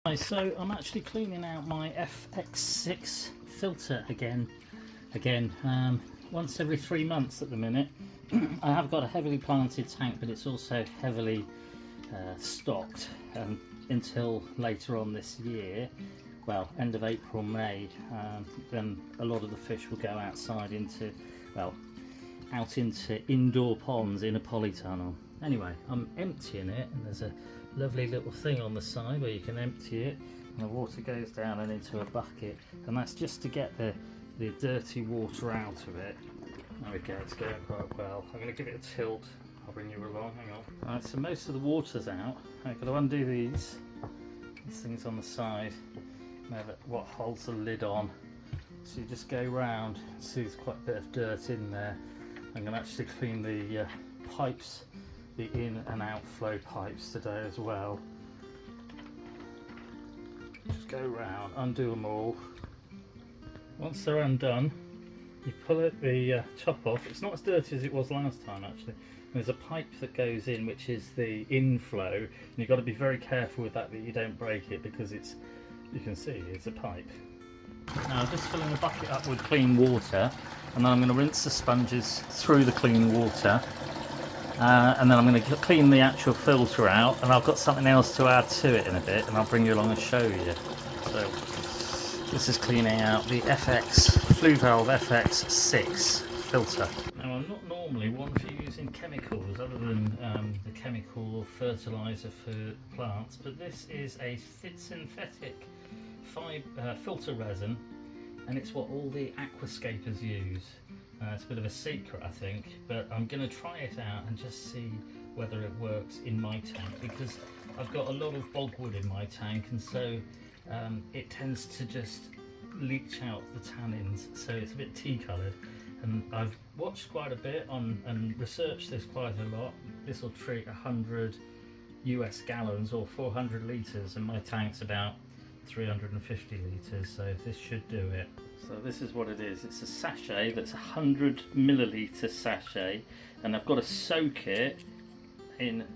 So I'm actually cleaning out my FX6 filter again, once every 3 months at the minute. I have got a heavily planted tank, but it's also heavily stocked until later on this year, well, end of April, May, then a lot of the fish will go outside into, well, out into indoor ponds in a polytunnel. Anyway, I'm emptying it, and there's a lovely little thing on the side where you can empty it and the water goes down and into a bucket, and that's just to get the dirty water out of it. There we go, it's going quite well. I'm going to give it a tilt, I'll bring you along, hang on. Alright, so most of the water's out. I've got to undo these things on the side, what holds the lid on. So you just go round, see there's quite a bit of dirt in there. I'm going to actually clean the pipes, the in and outflow pipes today as well. Just go round, undo them all. Once they're undone, you pull the top off. It's not as dirty as it was last time actually. There's a pipe that goes in which is the inflow, and you've got to be very careful with that you don't break it, because it's, you can see it's a pipe. Now I'm just filling the bucket up with clean water, and then I'm going to rinse the sponges through the clean water. And then I'm going to clean the actual filter out, and I've got something else to add to it in a bit, and I'll bring you along and show you. So this is cleaning out the Fluval FX6 filter. Now I'm not normally one for using chemicals other than the chemical fertiliser for plants, but this is a synthetic filter resin, and it's what all the aquascapers use. It's a bit of a secret, I think, but I'm going to try it out and just see whether it works in my tank, because I've got a lot of bogwood in my tank, and so it tends to just leach out the tannins, so it's a bit tea coloured. And I've watched quite a bit on and researched this quite a lot. This will treat 100 US gallons or 400 litres, and my tank's about 350 litres, so this should do it. So this is what it is. It's a sachet that's 100 milliliter sachet, and I've got to soak it in a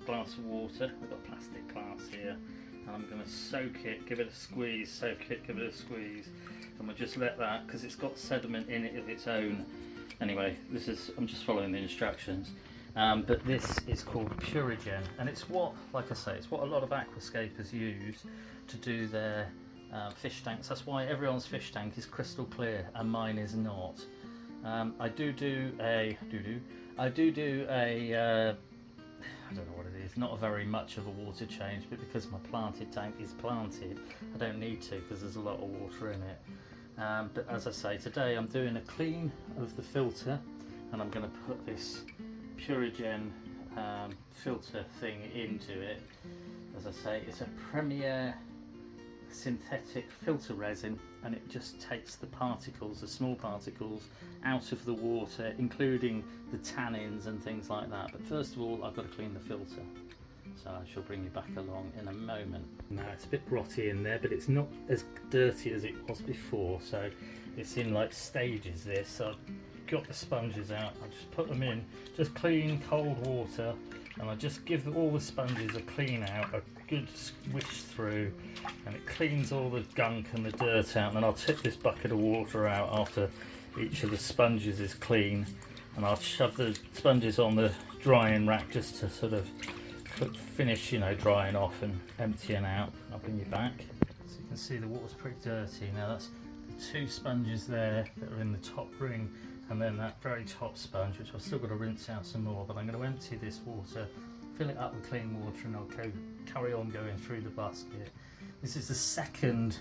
glass of water. I've got a plastic glass here, and I'm going to soak it, give it a squeeze, soak it, give it a squeeze, and we'll just let that, because it's got sediment in it of its own. Anyway, this is, I'm just following the instructions. But this is called Purigen, and it's what, like I say, it's what a lot of aquascapers use to do their fish tanks. That's why everyone's fish tank is crystal clear and mine is not. I do a I don't know what it is, not a very much of a water change, but because my planted tank is planted, I don't need to, because there's a lot of water in it. But as I say, today I'm doing a clean of the filter, and I'm going to put this Purigen filter thing into it. As I say, it's a Premier synthetic filter resin, and it just takes the particles, the small particles, out of the water, including the tannins and things like that. But first of all, I've got to clean the filter, so I shall bring you back along in a moment. Now it's a bit rotty in there, but it's not as dirty as it was before, so it's in like stages this. So I've got the sponges out, I just put them in just clean cold water, and I just give all the sponges a clean out, a good swish through, and it cleans all the gunk and the dirt out. And then I'll tip this bucket of water out after each of the sponges is clean, and I'll shove the sponges on the drying rack just to sort of finish, you know, drying off and emptying out. I'll bring you back. So you can see the water's pretty dirty. Now that's the 2 sponges there that are in the top ring, and then that very top sponge, which I've still got to rinse out some more, but I'm going to empty this water, fill it up with clean water, and I'll carry on going through the basket. This is the second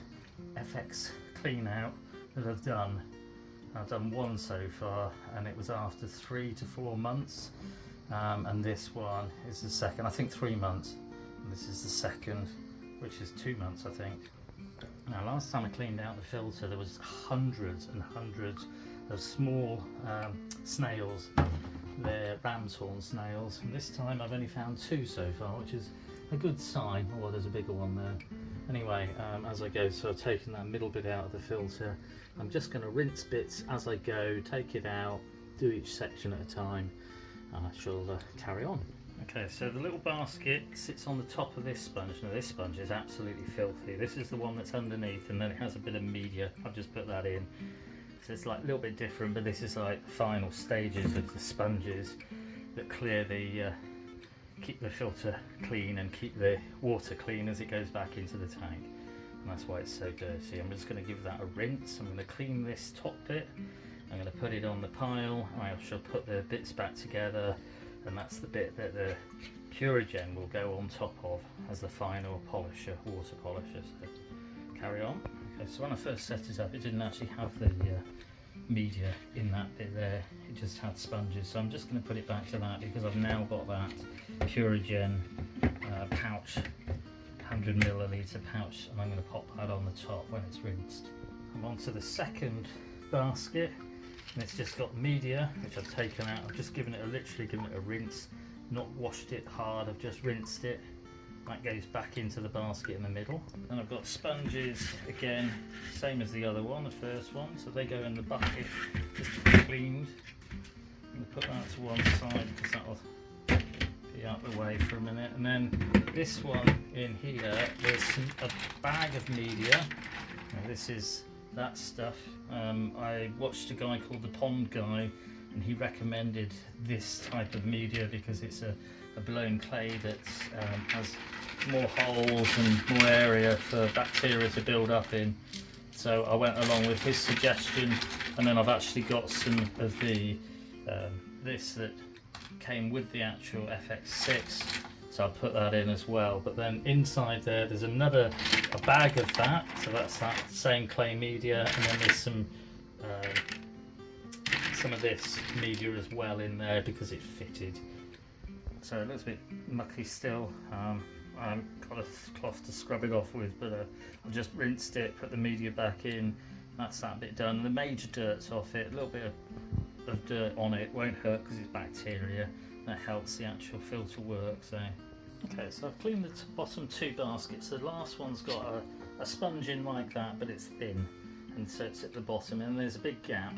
FX clean out that I've done. I've done one so far, and it was after 3 to 4 months, and this one is the second, I think 3 months, and this is the second, which is 2 months I think. Now last time I cleaned out the filter, there was hundreds and hundreds of small snails. They're ram's horn snails, and this time I've only found 2 so far, which is a good sign. Oh, there's a bigger one there. Anyway, as I go, so I've taken that middle bit out of the filter. I'm just going to rinse bits as I go, take it out, do each section at a time, and I shall carry on. Okay, so the little basket sits on the top of this sponge. Now this sponge is absolutely filthy. This is the one that's underneath, and then it has a bit of media. I've just put that in. So it's like a little bit different, but this is like the final stages of the sponges that clear the, keep the filter clean and keep the water clean as it goes back into the tank. And that's why it's so dirty. I'm just going to give that a rinse. I'm going to clean this top bit. I'm going to put it on the pile. I shall put the bits back together, and that's the bit that the Purigen will go on top of as the final polisher, water polisher. So carry on. Okay, so when I first set it up, it didn't actually have the media in that bit there. It just had sponges. So I'm just going to put it back to that because I've now got that Purigen pouch, 100 milliliter pouch, and I'm going to pop that on the top when it's rinsed. I'm on to the second basket, and it's just got media which I've taken out. I've just literally given it a rinse, not washed it hard, I've just rinsed it. That goes back into the basket in the middle. And I've got sponges again, same as the other one, the first one, so they go in the bucket just to be cleaned. I'm going to put that to one side because that will be out of the way for a minute. And then this one in here, there's a bag of media. Now this is that stuff. I watched a guy called the Pond Guy, and he recommended this type of media because it's a blown clay that has more holes and more area for bacteria to build up in. So I went along with his suggestion, and then I've actually got some of the this that came with the actual FX6, so I'll put that in as well. But then inside there's a bag of that, so that's that same clay media, and then there's some of this media as well in there because it fitted. So it looks a bit mucky still. I haven't got a cloth to scrub it off with, but I've just rinsed it, put the media back in. That's that bit done. The major dirt's off it. A little bit of dirt on it won't hurt because it's bacteria. That helps the actual filter work. So okay, so I've cleaned the bottom two baskets. The last one's got a sponge in like that, but it's thin, and so it's at the bottom, and there's a big gap.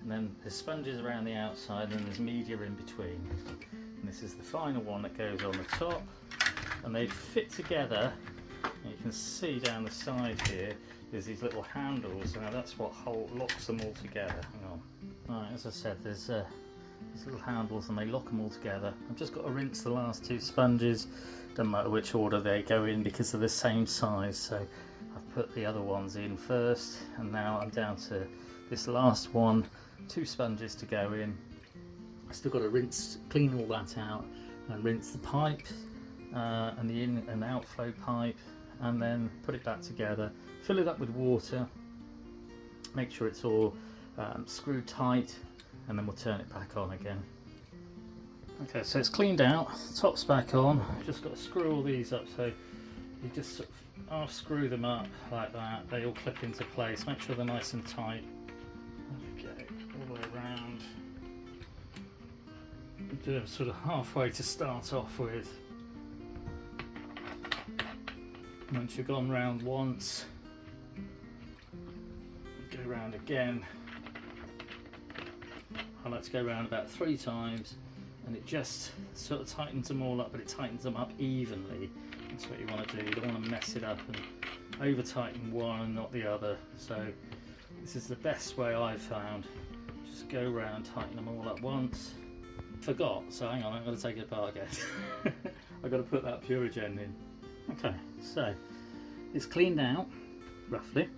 And then there's sponges around the outside, and there's media in between. And this is the final one that goes on the top, and they fit together. And you can see down the side here, there's these little handles. Now that's what locks them all together. Hang on. Right, as I said, there's these little handles, and they lock them all together. I've just got to rinse the last two sponges. Doesn't matter which order they go in because they're the same size. So I've put the other ones in first, and now I'm down to this last one. 2 sponges to go in. I still got to clean all that out, and rinse the pipe and the in and outflow pipe, and then put it back together. Fill it up with water. Make sure it's all screwed tight, and then we'll turn it back on again. Okay, so it's cleaned out. Top's back on. Just got to screw all these up. So you just sort of half screw them up like that. They all clip into place. Make sure they're nice and tight. Okay, all the way around. Do them sort of halfway to start off with. Once you've gone round once, go round again. I like to go round about 3 times, and it just sort of tightens them all up, but it tightens them up evenly. That's what you want to do. You don't want to mess it up and over tighten one and not the other. So this is the best way I've found. Just go round, tighten them all up once. Forgot, so hang on, I'm going to take it apart again. I've got to put that Purigen in. Okay, so it's cleaned out, roughly.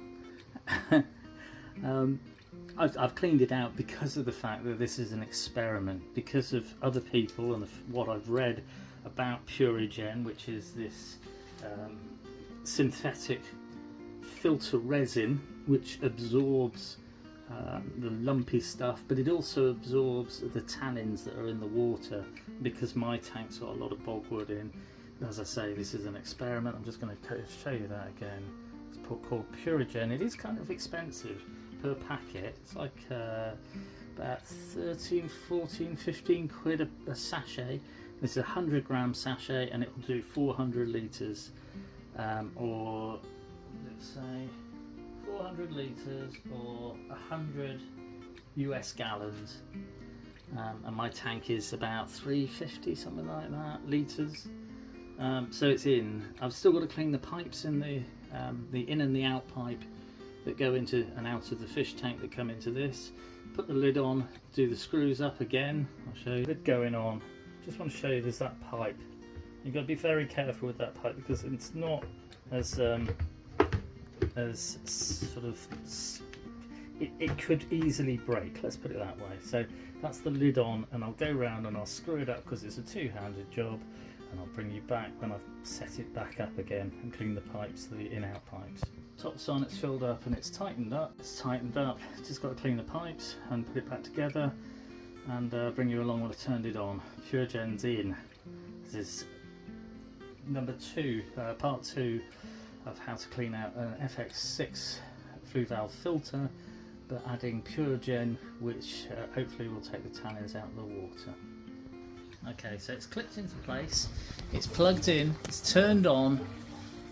I've cleaned it out because of the fact that this is an experiment, because of other people and what I've read about Purigen, which is this synthetic filter resin which absorbs the lumpy stuff, but it also absorbs the tannins that are in the water. Because my tank's got a lot of bogwood in, as I say, this is an experiment. I'm just going to show you that again. It's called Purigen. It is kind of expensive per packet. It's like about 13, 14, 15 quid a sachet. This is a 100 gram sachet, and it will do 400 litres, or let's say 400 litres or 100 US gallons. and my tank is about 350, something like that, litres. So it's in. I've still got to clean the pipes in the in and the out pipe that go into and out of the fish tank that come into this. Put the lid on, do the screws up again. I'll show you. Lid going on. Just want to show you there's that pipe. You've got to be very careful with that pipe because it's not as sort of, it could easily break, let's put it that way. So that's the lid on, and I'll go round and I'll screw it up because it's a two-handed job, and I'll bring you back when I've set it back up again and clean the pipes, the in-out pipes. Top's on, it's filled up and it's tightened up. Just got to clean the pipes and put it back together and bring you along while I've turned it on. Purigen's in. This is number 2, part 2 of how to clean out an FX6 Fluval filter, but adding Purigen, which hopefully will take the tannins out of the water. Okay, so it's clipped into place, it's plugged in, it's turned on,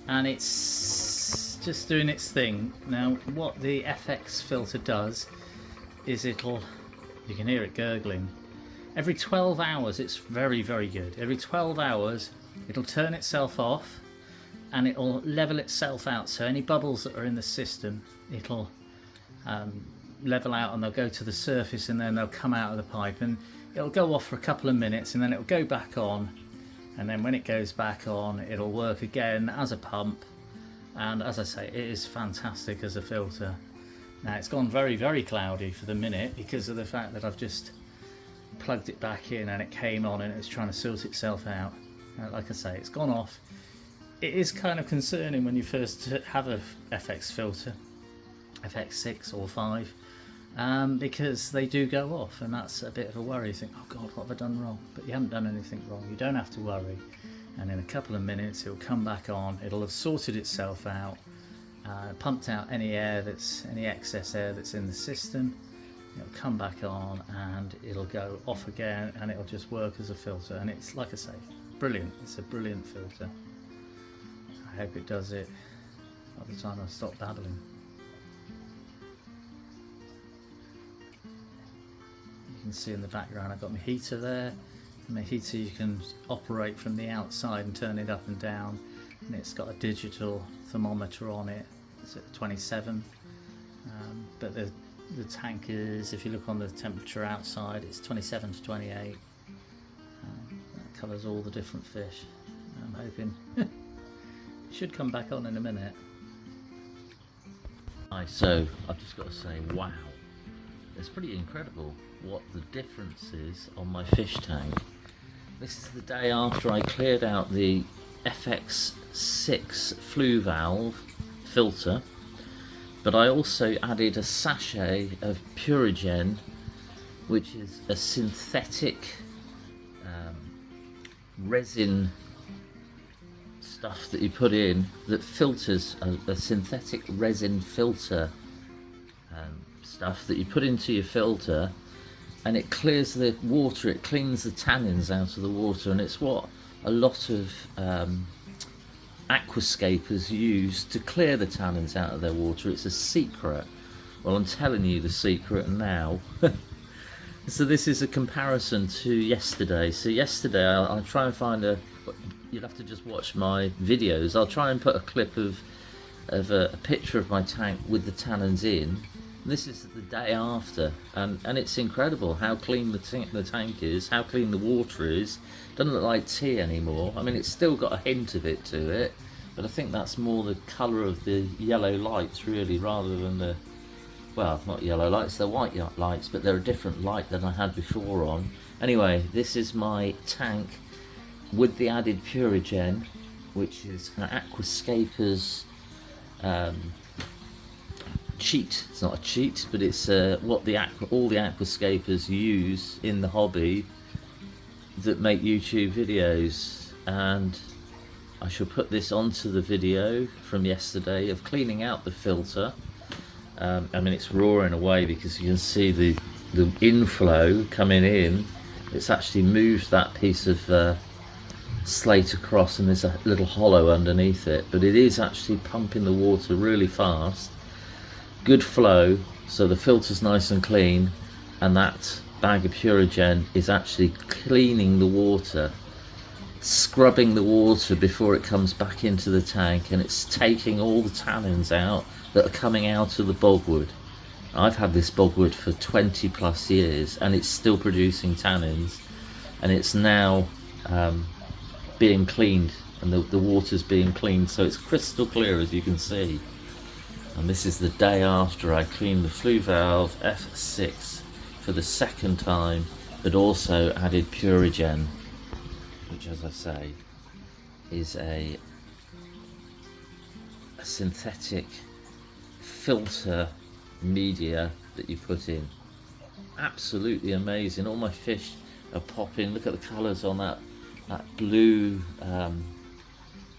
and it's just doing its thing. Now what the FX filter does is you can hear it gurgling. Every 12 hours, it's very, very good. Every 12 hours it'll turn itself off and it'll level itself out, so any bubbles that are in the system it'll level out and they'll go to the surface and then they'll come out of the pipe, and it'll go off for a couple of minutes and then it'll go back on, and then when it goes back on it'll work again as a pump. And as I say, it is fantastic as a filter. Now it's gone very, very cloudy for the minute because of the fact that I've just plugged it back in and it came on and it's trying to sort itself out. Like I say, it's gone off. It is kind of concerning when you first have a FX filter, FX6 or 5, because they do go off, and that's a bit of a worry. You think, oh God, what have I done wrong? But you haven't done anything wrong. You don't have to worry. And in a couple of minutes it'll come back on, it'll have sorted itself out, pumped out any excess air that's in the system, it'll come back on and it'll go off again and it'll just work as a filter. And it's, like I say, brilliant. It's a brilliant filter. I hope it does it by the time I stop babbling. You can see in the background I've got my heater there. And the heater you can operate from the outside and turn it up and down, and it's got a digital thermometer on it. It's at 27, but the tank is, if you look on the temperature outside, it's 27 to 28. That covers all the different fish. I'm hoping it should come back on in a minute. So I've just got to say, wow, it's pretty incredible what the difference is on my fish tank. This is the day after I cleared out the FX6 Fluval filter, but I also added a sachet of Purigen, which is a synthetic resin stuff that you put in that filters, a synthetic resin filter stuff that you put into your filter, and it clears the water, it cleans the tannins out of the water, and it's what a lot of aquascapers use to clear the tannins out of their water. It's a secret. Well, I'm telling you the secret now. So this is a comparison to yesterday. So yesterday I'll try and find you'll have to just watch my videos. I'll try and put a clip of a picture of my tank with the tannins in. This is the day after, and it's incredible how clean the tank is, how clean the water is. Doesn't look like tea anymore. I mean, it's still got a hint of it to it, but I think that's more the colour of the yellow lights really, rather than the, well, not yellow lights, they're white lights, but they're a different light than I had before on. Anyway, this is my tank with the added Purigen, which is an aquascaper's cheat. It's not a cheat, but it's what all the aquascapers use in the hobby that make YouTube videos. And I shall put this onto the video from yesterday of cleaning out the filter. I mean, it's roaring away because you can see the inflow coming in. It's actually moved that piece of slate across, and there's a little hollow underneath it, but it is actually pumping the water really fast. Good flow, so the filter's nice and clean, and that bag of Purigen is actually cleaning the water, scrubbing the water before it comes back into the tank, and it's taking all the tannins out that are coming out of the bogwood. I've had this bogwood for 20 plus years and it's still producing tannins, and it's now being cleaned, and the water's being cleaned, so it's crystal clear, as you can see. And this is the day after I cleaned the Fluval FX6 for the second time, but also added Purigen, which, as I say, is a synthetic filter media that you put in. Absolutely amazing. All my fish are popping. Look at the colours on that blue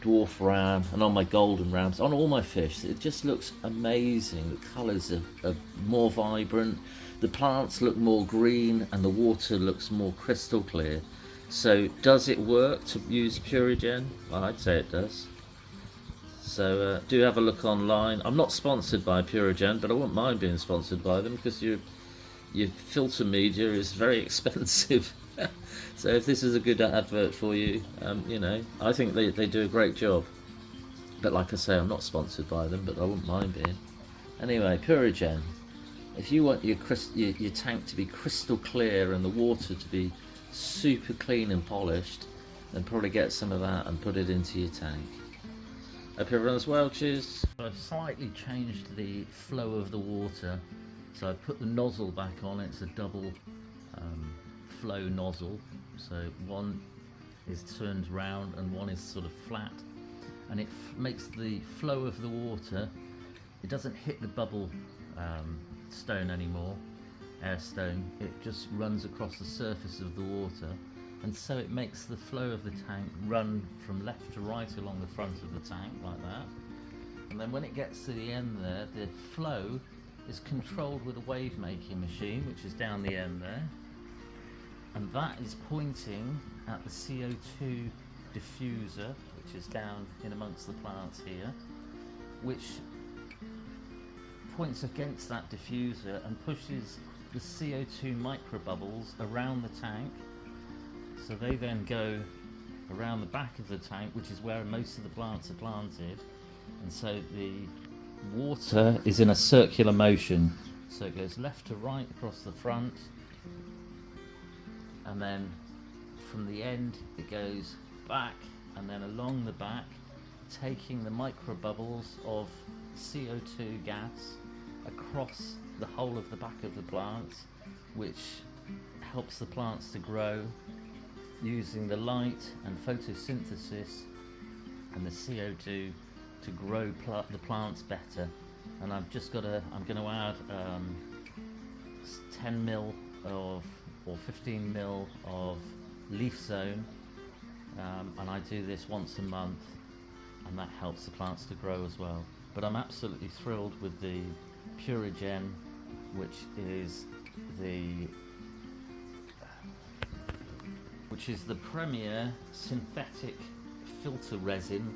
dwarf ram, and on my golden rams, on all my fish. It just looks amazing. The colours are more vibrant, the plants look more green, and the water looks more crystal clear. So does it work to use Purigen? Well, I'd say it does. So do have a look online. I'm not sponsored by Purigen, but I wouldn't mind being sponsored by them, because your filter media is very expensive. So if this is a good advert for you, you know, I think they do a great job. But like I say, I'm not sponsored by them, but I wouldn't mind being. Anyway, Purigen. If you want your tank to be crystal clear and the water to be super clean and polished, then probably get some of that and put it into your tank. Hope everyone's well. Cheers. I've slightly changed the flow of the water, so I've put the nozzle back on. It's a double flow nozzle, so one is turned round and one is sort of flat, and it makes the flow of the water, it doesn't hit the bubble stone anymore, air stone. It just runs across the surface of the water, and so it makes the flow of the tank run from left to right along the front of the tank like that. And then when it gets to the end there, the flow is controlled with a wave making machine, which is down the end there, and that is pointing at the CO2 diffuser, which is down in amongst the plants here, which points against that diffuser and pushes the CO2 microbubbles around the tank. So they then go around the back of the tank, which is where most of the plants are planted, and so the water is in a circular motion. So it goes left to right across the front, and then from the end it goes back and then along the back, taking the microbubbles of CO2 gas across the whole of the back of the plants, which helps the plants to grow using the light and photosynthesis and the CO2 to grow the plants better. And I'm going to add 10 mil or 15 mil of leaf zone, and I do this once a month, and that helps the plants to grow as well. But I'm absolutely thrilled with the Purigen, which is the premier synthetic filter resin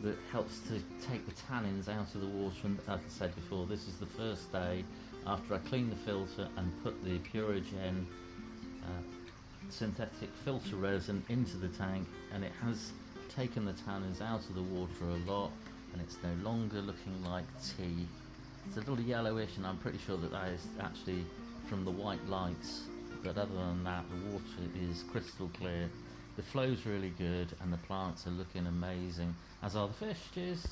that helps to take the tannins out of the water. And like I said before, this is the first day after I cleaned the filter and put the Purigen synthetic filter resin into the tank, and it has taken the tannins out of the water a lot, and it's no longer looking like tea. It's a little yellowish, and I'm pretty sure that is actually from the white lights, but other than that, the water is crystal clear. The flow's really good, and the plants are looking amazing, as are the fish. Cheers.